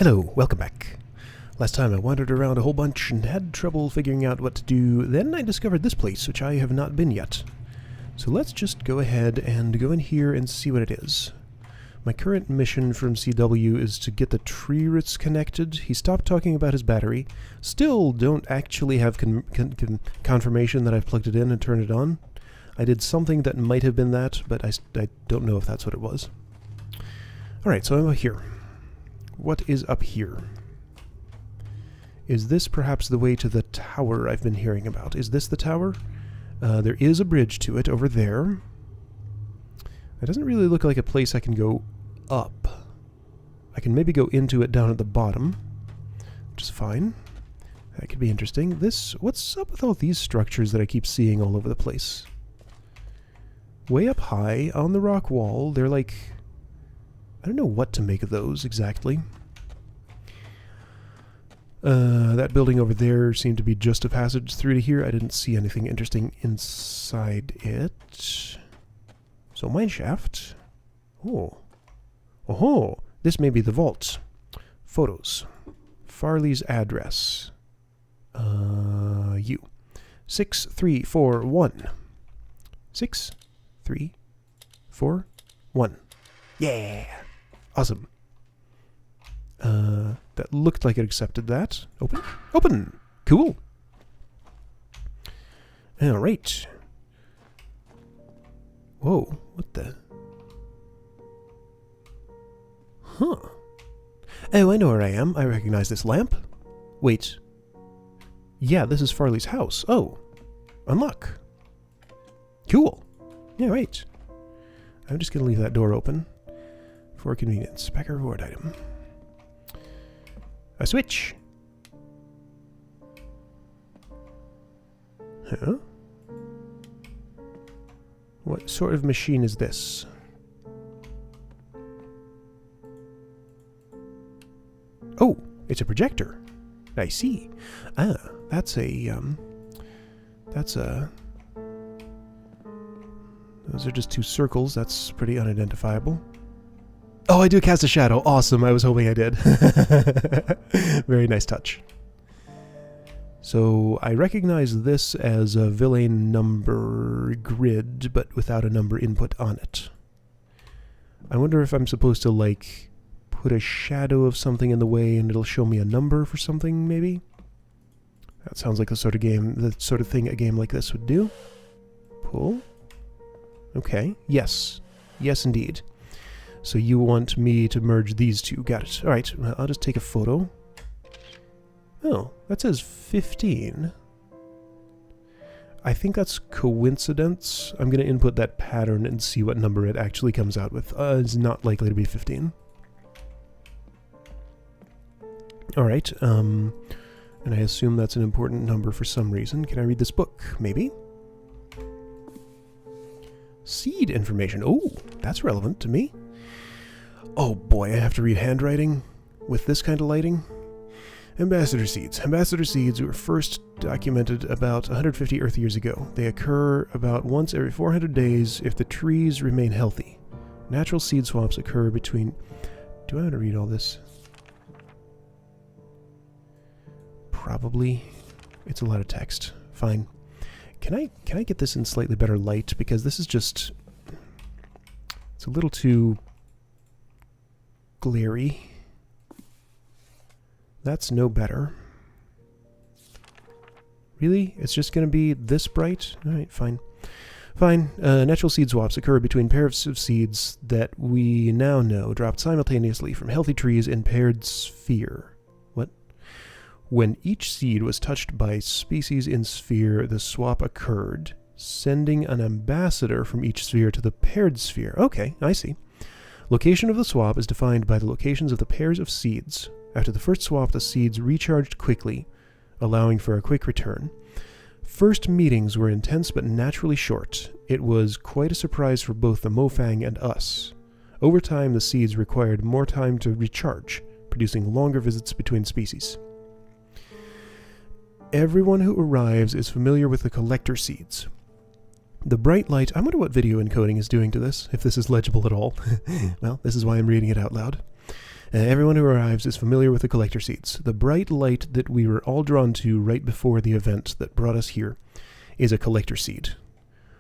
Hello, welcome back. Last time I wandered around a whole bunch and had trouble figuring out what to do. Then I discovered this place, which I have not been yet. So let's just go ahead and go in here and see what it is. My current mission from CW is to get the tree roots connected. He stopped talking about his battery. Still don't actually have confirmation that I've plugged it in and turned it on. I did something that might have been that, but I don't know if that's what it was. Alright, so I'm up here. What is up here? Is this perhaps the way to the tower I've been hearing about? Is this the tower? There is a bridge to it over there. It doesn't really look like a place I can go up. I can maybe go into it down at the bottom, which is fine. That could be interesting. What's up with all these structures that I keep seeing all over the place? Way up high on the rock wall, they're like... I don't know what to make of those exactly. That building over there seemed to be just a passage through to here. I didn't see anything interesting inside it. So mine shaft. Oh. Oh, this may be the vault. Photos. Farley's address. You. 6341. 6341. Yeah! Awesome. That looked like it accepted that. Open? Open! Cool! Alright. Whoa, what the... Huh. Oh, I know where I am. I recognize this lamp. Wait. Yeah, this is Farley's house. Oh. Unlock. Cool. Yeah, right. I'm just going to leave that door open for convenience. Pack a reward item. A switch. Huh? What sort of machine is this? Oh, it's a projector. I see. Ah, that's a, those are just two circles. That's pretty unidentifiable. Oh, I do cast a shadow. Awesome. I was hoping I did. Very nice touch. So I recognize this as a villain number grid, but without a number input on it. I wonder if I'm supposed to, like, put a shadow of something in the way and it'll show me a number for something, maybe? That sounds like the sort of thing a game like this would do. Pull. Okay. Yes. Yes, indeed. So you want me to merge these two. Got it. Alright, well, I'll just take a photo. Oh, that says 15. I think that's coincidence. I'm going to input that pattern and see what number it actually comes out with. It's not likely to be 15. Alright, and I assume that's an important number for some reason. Can I read this book? Maybe? Seed information. Oh, that's relevant to me. Oh boy, I have to read handwriting with this kind of lighting. Ambassador seeds. Ambassador seeds were first documented about 150 Earth years ago. They occur about once every 400 days if the trees remain healthy. Natural seed swaps occur between... Do I want to read all this? Probably. It's a lot of text. Fine. Can I get this in slightly better light? Because this is just... It's a little too... glary. That's no better. Really? It's just going to be this bright? Alright, fine. Fine. Natural seed swaps occur between pairs of seeds that we now know dropped simultaneously from healthy trees in paired sphere. What? When each seed was touched by species in sphere, the swap occurred, sending an ambassador from each sphere to the paired sphere. Okay, I see. Location of the swap is defined by the locations of the pairs of seeds. After the first swap, the seeds recharged quickly, allowing for a quick return. First meetings were intense but naturally short. It was quite a surprise for both the Mofang and us. Over time, the seeds required more time to recharge, producing longer visits between species. Everyone who arrives is familiar with the collector seeds. The bright light... I wonder what video encoding is doing to this, if this is legible at all. Well, this is why I'm reading it out loud. Everyone who arrives is familiar with the collector seeds. The bright light that we were all drawn to right before the event that brought us here is a collector seed.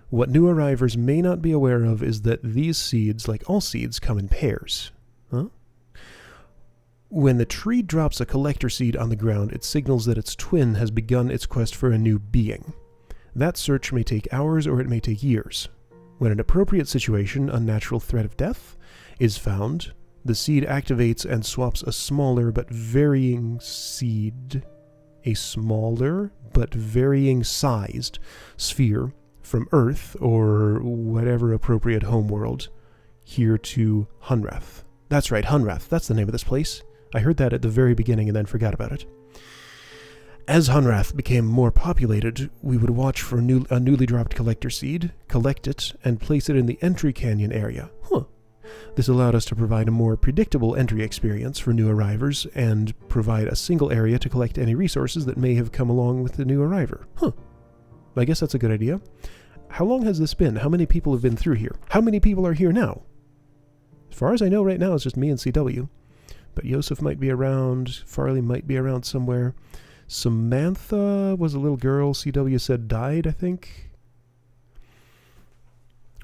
What new arrivers may not be aware of is that these seeds, like all seeds, come in pairs. Huh? When the tree drops a collector seed on the ground, it signals that its twin has begun its quest for a new being. That search may take hours or it may take years. When an appropriate situation, unnatural threat of death, is found, the seed activates and swaps a smaller but varying sized sphere from Earth, or whatever appropriate homeworld, here to Hunrath. That's right, Hunrath. That's the name of this place. I heard that at the very beginning and then forgot about it. As Hunrath became more populated, we would watch for a newly dropped collector seed, collect it, and place it in the entry canyon area. This allowed us to provide a more predictable entry experience for new arrivers and provide a single area to collect any resources that may have come along with the new arriver. I guess that's a good idea. How long has this been? How many people have been through here? How many people are here now? As far as I know right now, it's just me and CW. But Yosef might be around. Farley might be around somewhere. Samantha was a little girl. CW said died, I think.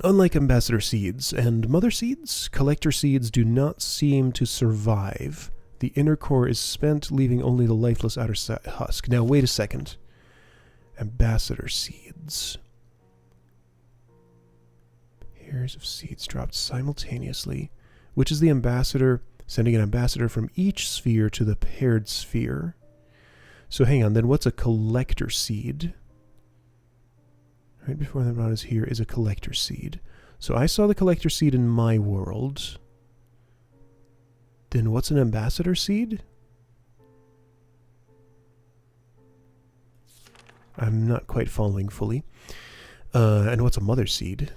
Unlike Ambassador Seeds and Mother Seeds, Collector Seeds do not seem to survive. The inner core is spent, leaving only the lifeless outer husk. Now, wait a second. Ambassador Seeds. Pairs of seeds dropped simultaneously. Which is the ambassador? Sending an ambassador from each sphere to the paired sphere. So hang on, then what's a collector seed? Right before the rod is here is a collector seed. So I saw the collector seed in my world. Then what's an ambassador seed? I'm not quite following fully. And what's a mother seed?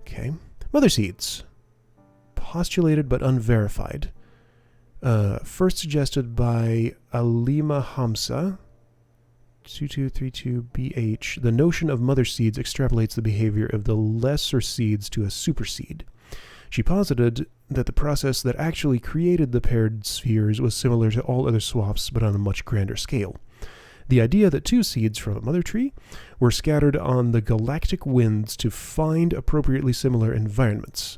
Okay. Mother seeds. Postulated but unverified. First suggested by Alima Hamza. 2232BH. The notion of mother seeds extrapolates the behavior of the lesser seeds to a superseed. She posited that the process that actually created the paired spheres was similar to all other swaps, but on a much grander scale. The idea that two seeds from a mother tree were scattered on the galactic winds to find appropriately similar environments.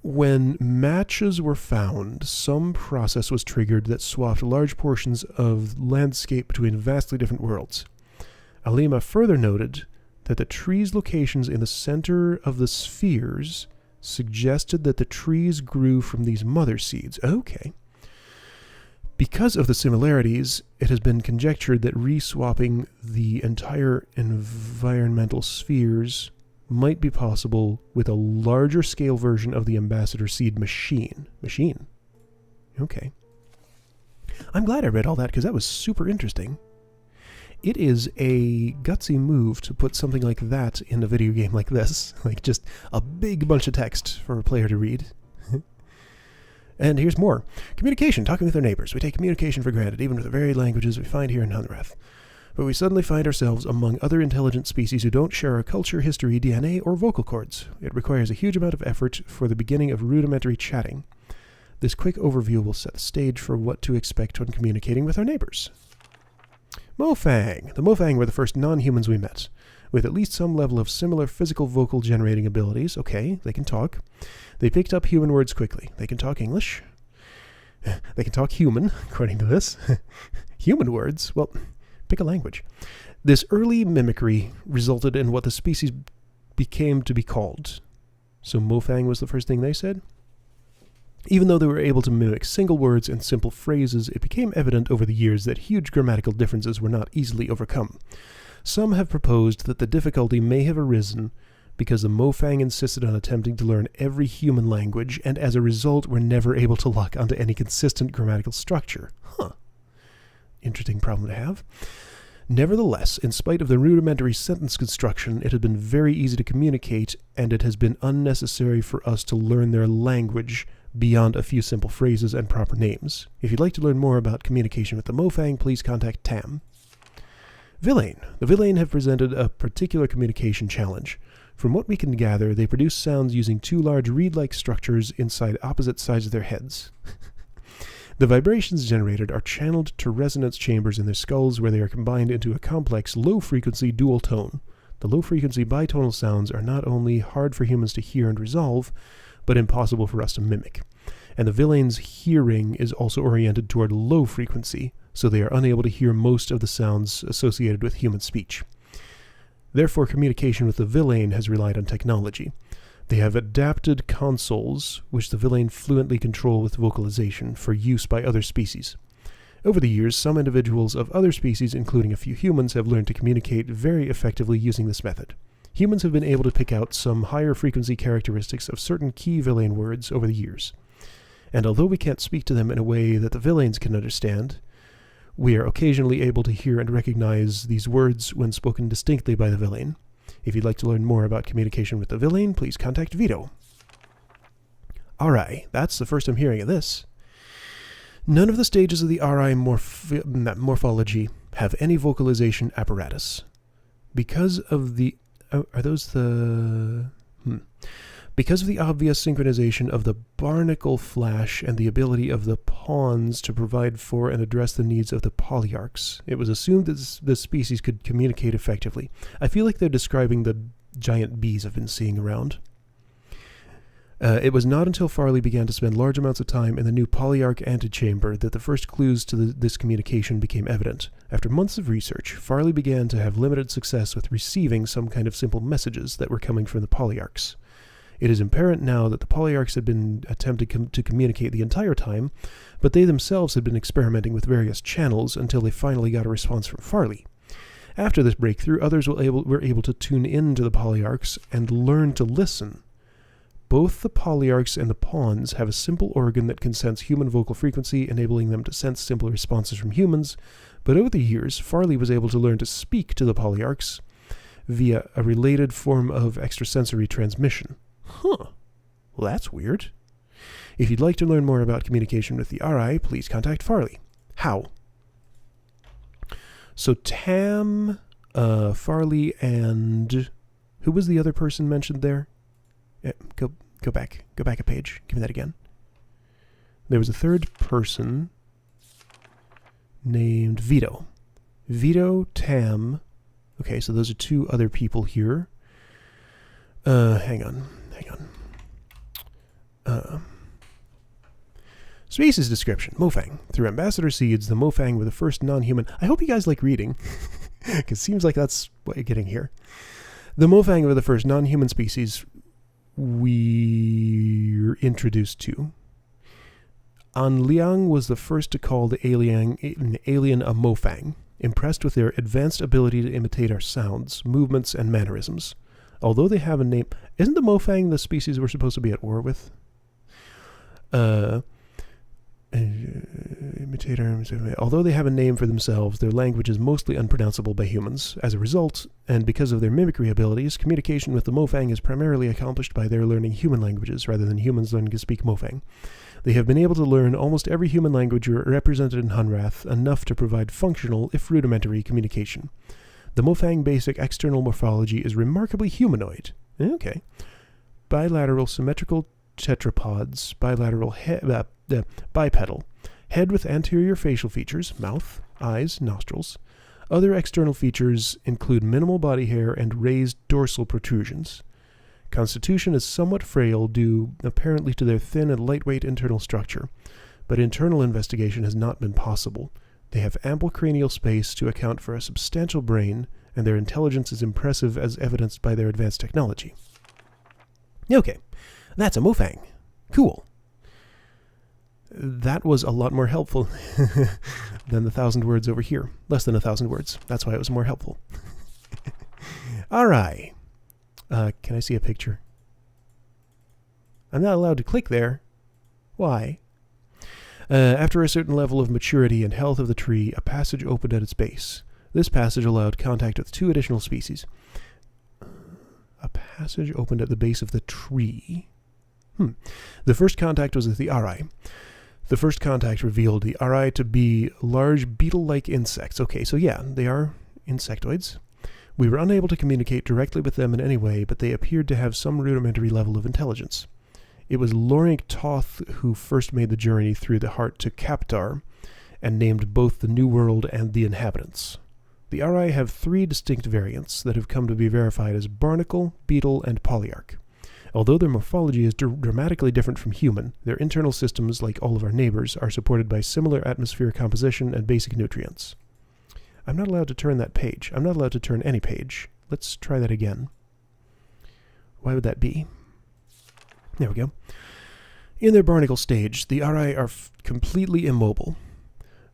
When matches were found, some process was triggered that swapped large portions of landscape between vastly different worlds. Alima further noted that the trees' locations in the center of the spheres suggested that the trees grew from these mother seeds. Okay. Because of the similarities, it has been conjectured that re-swapping the entire environmental spheres might be possible with a larger scale version of the ambassador seed machine. Okay. I'm glad I read all that because that was super interesting. It is a gutsy move to put something like that in a video game like this. Like just a big bunch of text for a player to read. And here's more. Communication, talking with our neighbors. We take communication for granted, even with the very languages we find here in Hunrath. But we suddenly find ourselves among other intelligent species who don't share our culture, history, DNA, or vocal cords. It requires a huge amount of effort for the beginning of rudimentary chatting. This quick overview will set the stage for what to expect when communicating with our neighbors. Mofang. The Mofang were the first non-humans we met, with at least some level of similar physical vocal generating abilities. Okay, they can talk. They picked up human words quickly. They can talk English. They can talk human, according to this. Human words? Well, pick a language. This early mimicry resulted in what the species became to be called. So Mofang was the first thing they said? Even though they were able to mimic single words and simple phrases, it became evident over the years that huge grammatical differences were not easily overcome. Some have proposed that the difficulty may have arisen because the Mofang insisted on attempting to learn every human language, and as a result were never able to lock onto any consistent grammatical structure. Interesting problem to have. Nevertheless, in spite of the rudimentary sentence construction, it has been very easy to communicate, and it has been unnecessary for us to learn their language beyond a few simple phrases and proper names. If you'd like to learn more about communication with the Mofang, please contact Tam. Villain. The Villain have presented a particular communication challenge. From what we can gather, they produce sounds using two large reed-like structures inside opposite sides of their heads. The vibrations generated are channeled to resonance chambers in their skulls, where they are combined into a complex low-frequency dual tone. The low-frequency bitonal sounds are not only hard for humans to hear and resolve, but impossible for us to mimic. And the villain's hearing is also oriented toward low frequency, so they are unable to hear most of the sounds associated with human speech. Therefore, communication with the villain has relied on technology. They have adapted consoles, which the villain fluently control with vocalization, for use by other species. Over the years, some individuals of other species, including a few humans, have learned to communicate very effectively using this method. Humans have been able to pick out some higher frequency characteristics of certain key villain words over the years. And although we can't speak to them in a way that the villains can understand, we are occasionally able to hear and recognize these words when spoken distinctly by the villain. If you'd like to learn more about communication with the villain, please contact Vito. RI, that's the first I'm hearing of this. None of the stages of the RI morphology have any vocalization apparatus. Because of the... are those the... Because of the obvious synchronization of the barnacle flash and the ability of the pawns to provide for and address the needs of the polyarchs, it was assumed that this species could communicate effectively. I feel like they're describing the giant bees I've been seeing around. It was not until Farley began to spend large amounts of time in the new polyarch antechamber that the first clues to this communication became evident. After months of research, Farley began to have limited success with receiving some kind of simple messages that were coming from the polyarchs. It is apparent now that the polyarchs had been attempting to communicate the entire time, but they themselves had been experimenting with various channels until they finally got a response from Farley. After this breakthrough, others were able to tune in to the polyarchs and learn to listen. Both the polyarchs and the pawns have a simple organ that can sense human vocal frequency, enabling them to sense simple responses from humans, but over the years, Farley was able to learn to speak to the polyarchs via a related form of extrasensory transmission. Huh. Well, that's weird. If you'd like to learn more about communication with the RI, please contact Farley. How? So Tam, Farley, and... who was the other person mentioned there? Go back a page. Give me that again. There was a third person named Vito. Vito, Tam. Okay, so those are two other people here. Hang on. Species description. Mofang. Through ambassador seeds, the Mofang were the first non-human... I hope you guys like reading, because it seems like that's what you're getting here. The Mofang were the first non-human species we're introduced to. An Liang was the first to call the alien a Mofang, impressed with their advanced ability to imitate our sounds, movements, and mannerisms. Although they have a name... Isn't the Mofang the species we're supposed to be at war with? Although they have a name for themselves, their language is mostly unpronounceable by humans. As a result, and because of their mimicry abilities, communication with the Mofang is primarily accomplished by their learning human languages rather than humans learning to speak Mofang. They have been able to learn almost every human language represented in Hunrath, enough to provide functional, if rudimentary, communication. The Mofang basic external morphology is remarkably humanoid. Okay. Bilateral symmetrical tetrapods, bipedal, head with anterior facial features, mouth, eyes, nostrils. Other external features include minimal body hair and raised dorsal protrusions. Constitution is somewhat frail due apparently to their thin and lightweight internal structure, but internal investigation has not been possible. They have ample cranial space to account for a substantial brain, and their intelligence is impressive as evidenced by their advanced technology. Okay, that's a Mofang. Cool. That was a lot more helpful than the 1,000 words over here. Less than 1,000 words. That's why it was more helpful. All right. Can I see a picture? I'm not allowed to click there. Why? After a certain level of maturity and health of the tree, a passage opened at its base. This passage allowed contact with 2 additional species. A passage opened at the base of the tree. The first contact was with the Arai. The first contact revealed the Arai to be large beetle-like insects. Okay, so yeah, they are insectoids. We were unable to communicate directly with them in any way, but they appeared to have some rudimentary level of intelligence. It was Loring Toth who first made the journey through the heart to Kaptar, and named both the New World and the inhabitants. The RI have 3 distinct variants that have come to be verified as Barnacle, Beetle, and Polyarch. Although their morphology is dramatically different from human, their internal systems, like all of our neighbors, are supported by similar atmosphere composition and basic nutrients. I'm not allowed to turn that page. I'm not allowed to turn any page. Let's try that again. Why would that be? There we go. In their barnacle stage, the RI are completely immobile.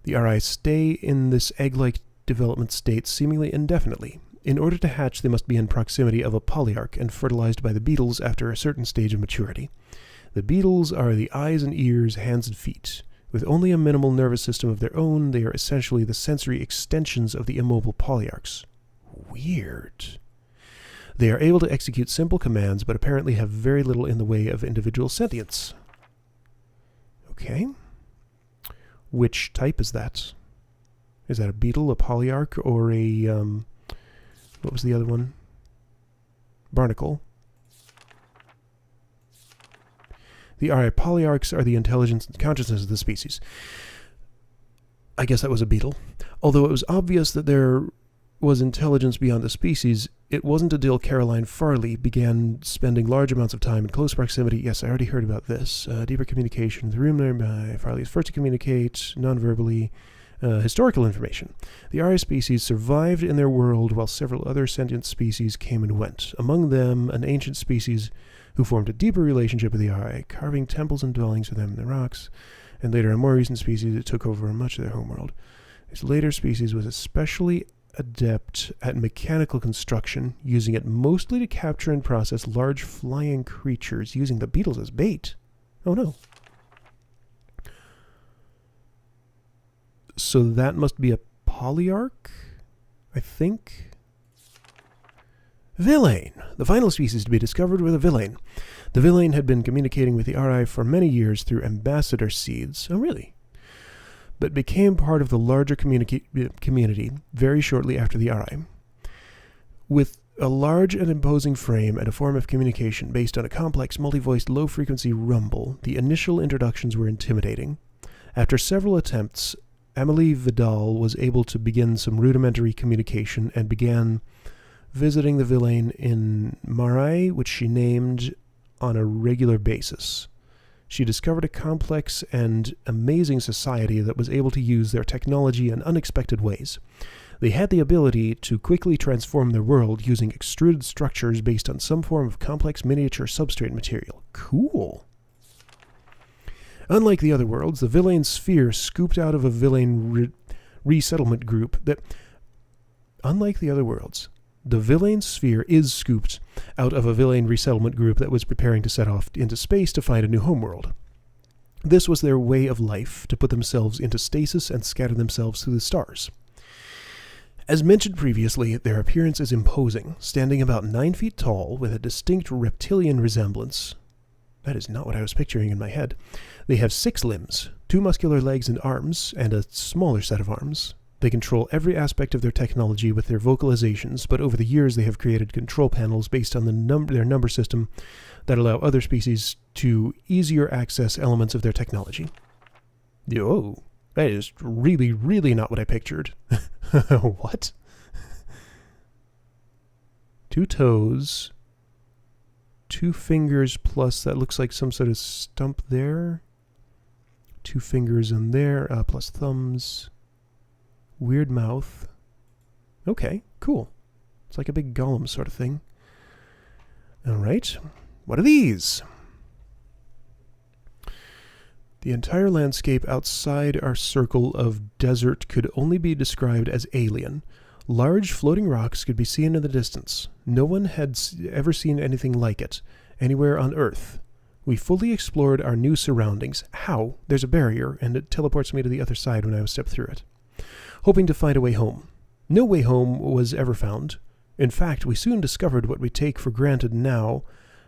The RI stay in this egg-like development state seemingly indefinitely. In order to hatch, they must be in proximity of a polyarch and fertilized by the beetles after a certain stage of maturity. The beetles are the eyes and ears, hands and feet. With only a minimal nervous system of their own, they are essentially the sensory extensions of the immobile polyarchs. Weird. They are able to execute simple commands, but apparently have very little in the way of individual sentience. Okay. Which type is that? Is that a beetle, a polyarch, or a, what was the other one? Barnacle. The RI polyarchs are the intelligence and consciousness of the species. I guess that was a beetle. Although it was obvious that there was intelligence beyond the species, it wasn't until Caroline Farley began spending large amounts of time in close proximity. Yes, I already heard about this. Deeper communication. The room nearby. Farley is first to communicate non-verbally. Historical information. The RI species survived in their world while several other sentient species came and went. Among them, an ancient species who formed a deeper relationship with the RI, carving temples and dwellings for them in the rocks, and later a more recent species that took over much of their homeworld. This later species was especially adept at mechanical construction, using it mostly to capture and process large flying creatures, using the beetles as bait. Oh no. So that must be a polyarch, I think. Villain. The final species to be discovered was a villain. The villain had been communicating with the RI for many years through ambassador seeds. Oh, really? But became part of the larger community very shortly after the RI. With a large and imposing frame and a form of communication based on a complex, multi-voiced, low-frequency rumble, the initial introductions were intimidating. After several attempts, Amélie Vidal was able to begin some rudimentary communication and began visiting the villain in Marais, which she named on a regular basis. She discovered a complex and amazing society that was able to use their technology in unexpected ways. They had the ability to quickly transform their world using extruded structures based on some form of complex miniature substrate material. Cool. Unlike the other worlds, the Villain sphere scooped out of a Villain resettlement group that... Unlike the other worlds, the Villain sphere is scooped out of a Villain resettlement group that was preparing to set off into space to find a new homeworld. This was their way of life, to put themselves into stasis and scatter themselves through the stars. As mentioned previously, their appearance is imposing, standing about 9 feet tall with a distinct reptilian resemblance. That is not what I was picturing in my head. They have 6 limbs, 2 muscular legs and arms, and a smaller set of arms. They control every aspect of their technology with their vocalizations, but over the years they have created control panels based on their number system that allow other species to easier access elements of their technology. Oh, that is really, really not what I pictured. What? 2 toes, 2 fingers plus, that looks like some sort of stump there. 2 fingers in there, plus thumbs. Weird mouth. Okay, cool. It's like a big golem sort of thing. Alright, what are these? The entire landscape outside our circle of desert could only be described as alien. Large floating rocks could be seen in the distance. No one had ever seen anything like it, anywhere on Earth. We fully explored our new surroundings. How? There's a barrier, and it teleports me to the other side when I step through it. Hoping to find a way home. No way home was ever found. In fact, we soon discovered what we take for granted now.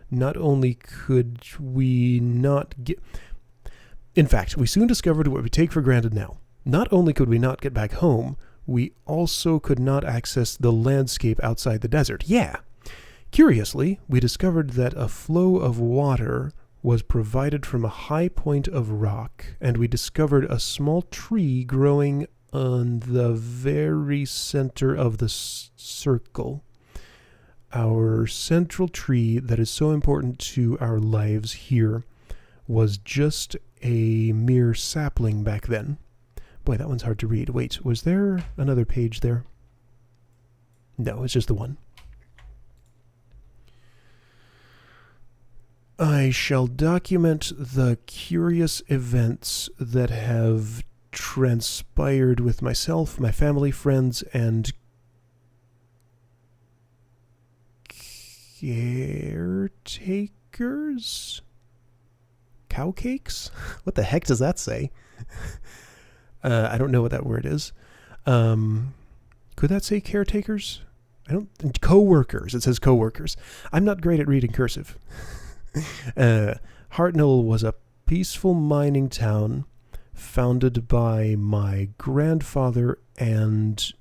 Not only could we not get... In fact, we soon discovered what we take for granted now. Not only could we not get back home, We also could not access the landscape outside the desert. Yeah. Curiously, we discovered that a flow of water was provided from a high point of rock, and we discovered a small tree growing on the very center of the circle. Our central tree that is so important to our lives here was just a mere sapling back then. Boy, that one's hard to read. Wait, was there another page there? No, it's just the one. I shall document the curious events that have transpired with myself, my family, friends, and caretakers? Cow cakes? What the heck does that say? I don't know what that word is. Could that say caretakers? Co-workers. It says co-workers. I'm not great at reading cursive. Hartnell was a peaceful mining town founded by my grandfather and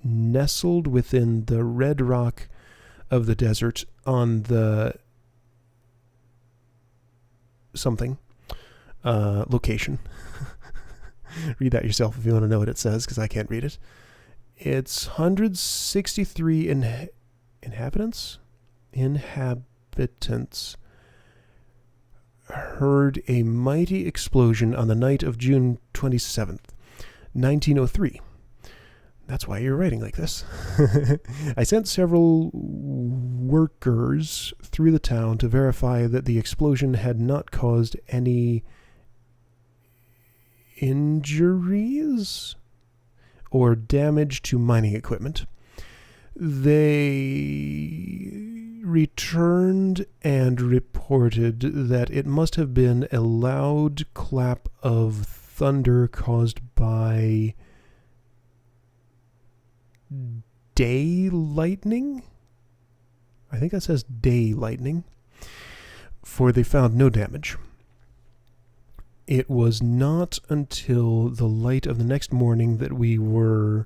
nestled within the red rock of the desert on the something location. Read that yourself if you want to know what it says, because I can't read it. It's 163 inhabitants heard a mighty explosion on the night of June 27th, 1903. That's why you're writing like this. I sent several workers through the town to verify that the explosion had not caused any injuries or damage to mining equipment. They returned and reported that it must have been a loud clap of thunder caused by day lightning? I think that says day lightning. For they found no damage. It was not until the light of the next morning that we were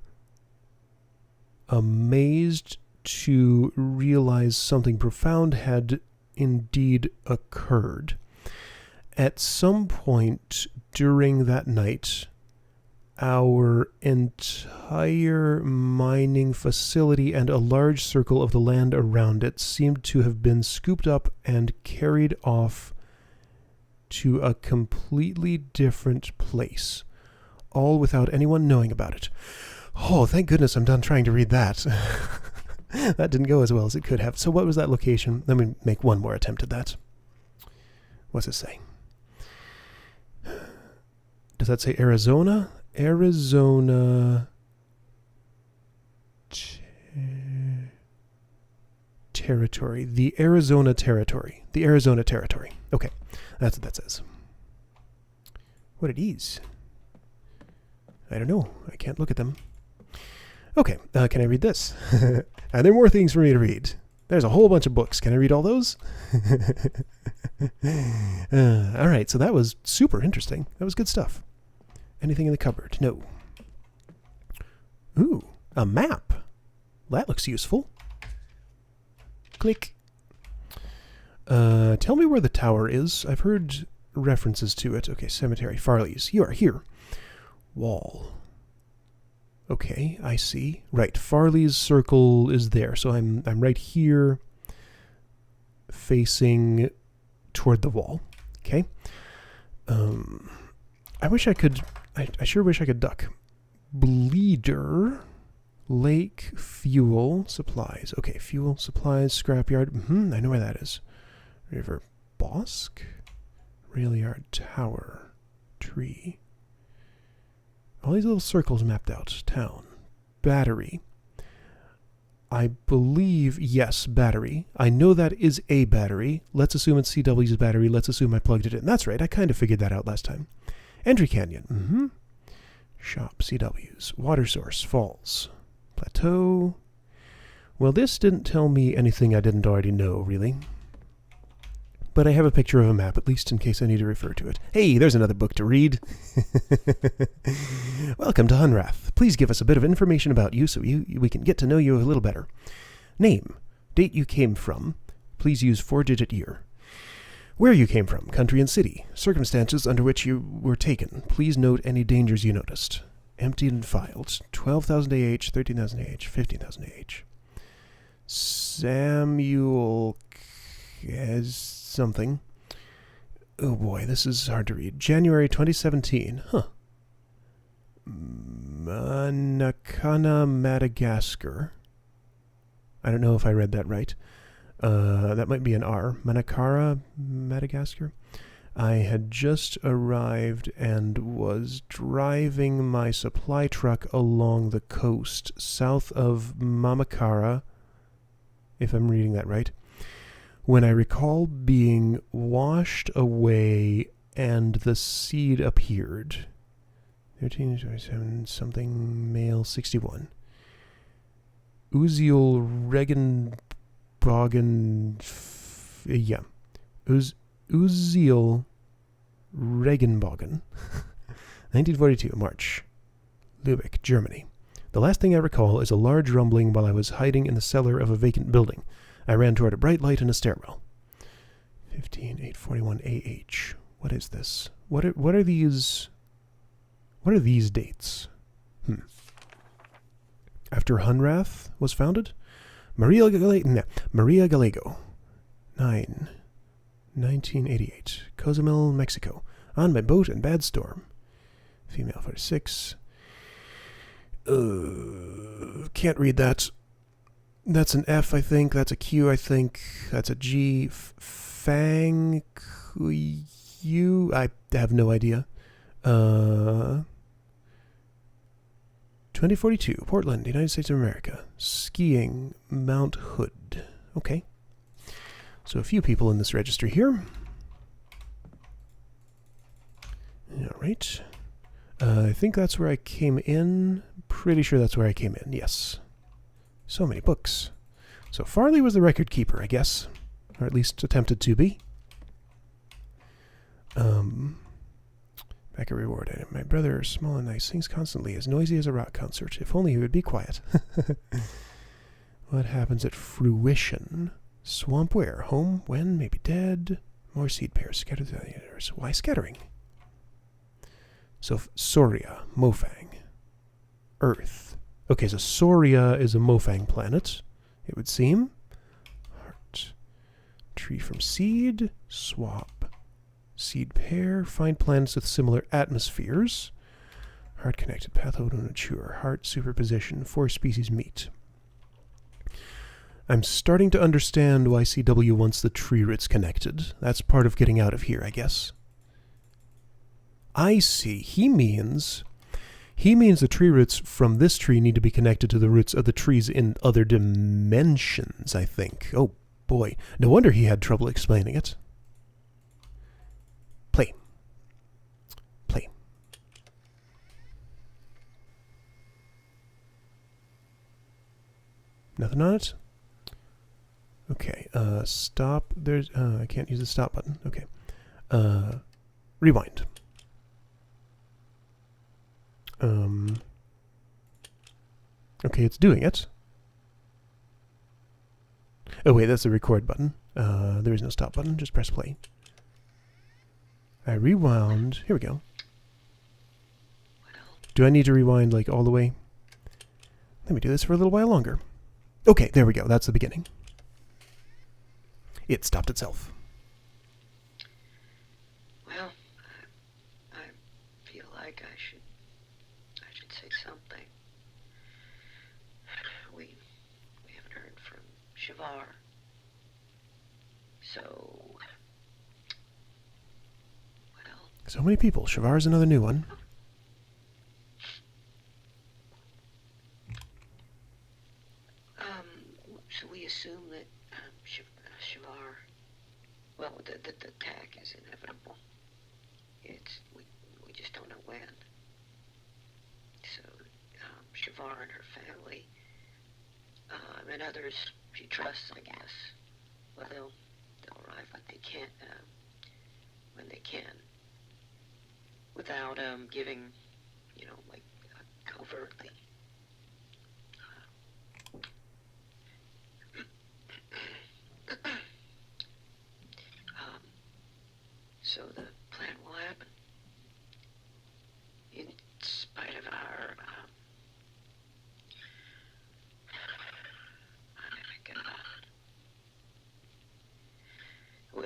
amazed to realize something profound had indeed occurred. At some point during that night, our entire mining facility and a large circle of the land around it seemed to have been scooped up and carried off to a completely different place, all without anyone knowing about it. Oh, thank goodness I'm done trying to read that. That didn't go as well as it could have. So what was that location? Let me make one more attempt at that. What's it say? Does that say Arizona? Arizona territory. The Arizona territory. The Arizona territory. Okay, that's what that says. What it is? I don't know. I can't look at them. Okay, can I read this? Are there more things for me to read? There's a whole bunch of books. Can I read all those? All right, so that was super interesting. That was good stuff. Anything in the cupboard? No. Ooh, a map. That looks useful. Click. Tell me where the tower is. I've heard references to it. Okay, cemetery. Farley's. You are here. Wall. Okay, I see. Right, Farley's circle is there. So I'm right here facing toward the wall. Okay. I wish I could... I sure wish I could duck. Bleeder. Lake. Fuel. Supplies. Okay, fuel, supplies, scrapyard. I know where that is. River. Bosque. Rail yard. Tower. Tree. All these little circles mapped out. Town. Battery. I believe, yes, battery. I know that is a battery. Let's assume it's CW's battery. Let's assume I plugged it in. That's right. I kind of figured that out last time. Entry Canyon. Shop. CW's. Water source. Falls. Plateau. Well, this didn't tell me anything I didn't already know, really. but I have a picture of a map, at least in case I need to refer to it. Hey, there's another book to read. Welcome to Hunrath. Please give us a bit of information about you so we can get to know you a little better. Name. Date you came from. Please use 4-digit year. Where you came from, country and city. Circumstances under which you were taken. Please note any dangers you noticed. Emptied and filed. 12,000 AH, 13,000 AH, 15,000 AH. Samuel as something. Oh boy, this is hard to read. January 2017. Huh. Manakana, Madagascar. I don't know if I read that right. That might be an R. Manakara, Madagascar. I had just arrived and was driving my supply truck along the coast south of Mamakara, if I'm reading that right, when I recall being washed away and the seed appeared. 13, 27, something, male, 61. Uziel Regenbogen, yeah. Uziel Regenbogen, 1942, March. Lübeck, Germany. The last thing I recall is a large rumbling while I was hiding in the cellar of a vacant building. I ran toward a bright light in a stairwell. 15841 AH. What is this? What are these? What are these dates? After Hunrath was founded? Maria Gallego. 1988. Cozumel, Mexico. On my boat in bad storm. Female 46. Can't read that. That's an F, I think. That's a Q, I think. That's a G. Fang. U. I have no idea. 2042. Portland, United States of America. Skiing. Mount Hood. Okay. So a few people in this registry here. Alright. I think that's where I came in. Pretty sure that's where I came in, yes. So many books. So Farley was the record keeper, I guess. Or at least attempted to be. Back a reward item. My brother, small and nice, sings constantly, as noisy as a rock concert. If only he would be quiet. What happens at fruition? Swamp where? Home? When? Maybe dead? More seed pairs scattered through the universe. Why scattering? So, Soria, Mofang. Earth. Okay, so Soria is a Mofang planet, it would seem. Heart. Tree from seed. Swap. Seed pair. Find planets with similar atmospheres. Heart connected. Pathway to mature. Heart superposition. 4 species meet. I'm starting to understand why CW wants the tree roots connected. That's part of getting out of here, I guess. I see. He means the tree roots from this tree need to be connected to the roots of the trees in other dimensions, I think. Oh, boy. No wonder he had trouble explaining it. Play. Play. Nothing on it? Okay, stop. There's, I can't use the stop button. Okay. Rewind. Okay, it's doing it. Oh wait, that's the record button. There is no stop button, just press play. I rewound. Here we go. Do I need to rewind like all the way? Let me do this for a little while longer. Okay, there we go. That's the beginning. It stopped itself. Well, I feel like I should say something. We haven't heard from Shavar. So, well. So many people. Shavar's another new one. So we assume that Shavar, well, the attack is inevitable. We just don't know when. So Shavar and her family, and others she trusts, I guess, well, they'll survive when they can, without giving, like covertly. So the plan will happen, in spite of our,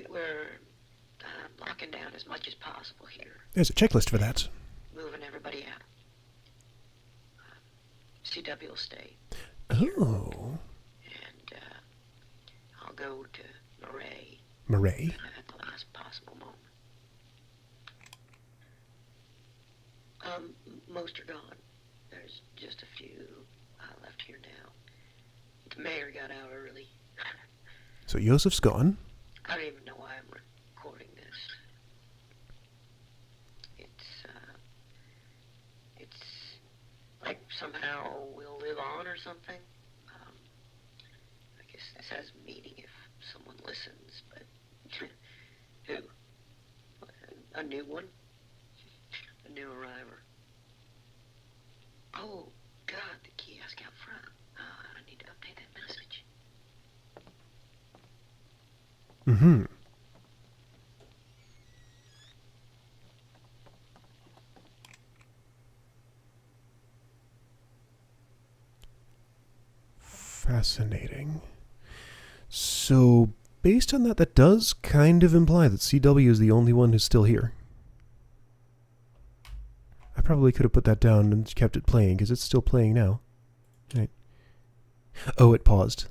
we're locking down as much as possible here, There's a checklist for that. moving everybody out. CW will stay, Oh. and I'll go to Murray Murray. at the last possible moment. Most are gone. There's just a few left here now. The mayor got out early. So Yosef's gone. I don't even know why I'm recording this. It's like somehow we'll live on or something. I guess this has meaning if someone listens, but who? A new one? A new arriver. Oh, God, the kiosk out front. I need to update that message. Mm-hmm. Fascinating. So, based on that, that does kind of imply that CW is the only one who's still here. I probably could have put that down and kept it playing, because it's still playing now. Right. Oh, it paused.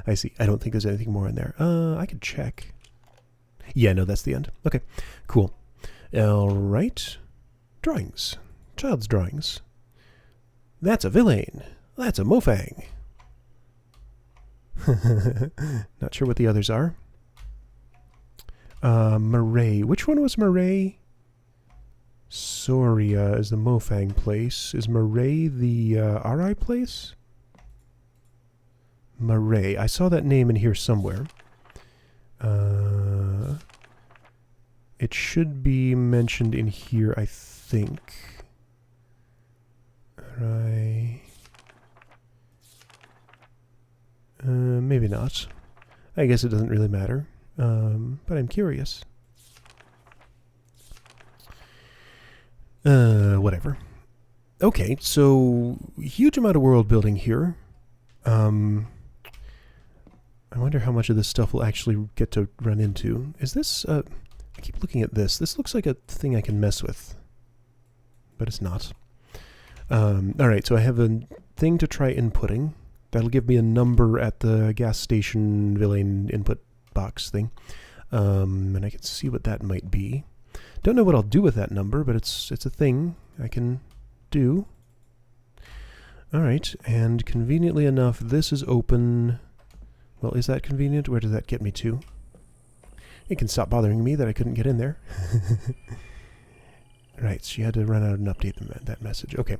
I see. I don't think there's anything more in there. I could check. Yeah, no, that's the end. Okay, cool. All right. Drawings. Child's drawings. That's a villain. That's a mofang. Not sure what the others are. Murray. Which one was Murray? Soria is the mofang place. Is Murray the RI place? Murray. I saw that name in here somewhere. It should be mentioned in here, I think. Right. Maybe not. I guess it doesn't really matter. But I'm curious. Whatever. Okay, so huge amount of world building here. I wonder how much of this stuff we'll actually get to run into. Is this, I keep looking at this. This looks like a thing I can mess with. But it's not. Alright, so I have a thing to try inputting. That'll give me a number at the gas station villain input box thing. And I can see what that might be. Don't know what I'll do with that number, but it's a thing I can do. Alright, and conveniently enough, this is open. Well, is that convenient? Where does that get me to? It can stop bothering me that I couldn't get in there. Right, she had to run out and update that message. Okay.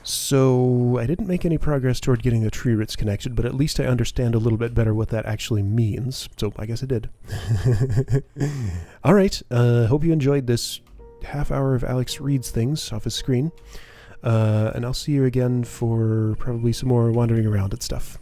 So, I didn't make any progress toward getting the tree roots connected, but at least I understand a little bit better what that actually means. So, I guess I did. Alright, hope you enjoyed this half hour of Alex reads things off his screen. And I'll see you again for probably some more wandering around and stuff.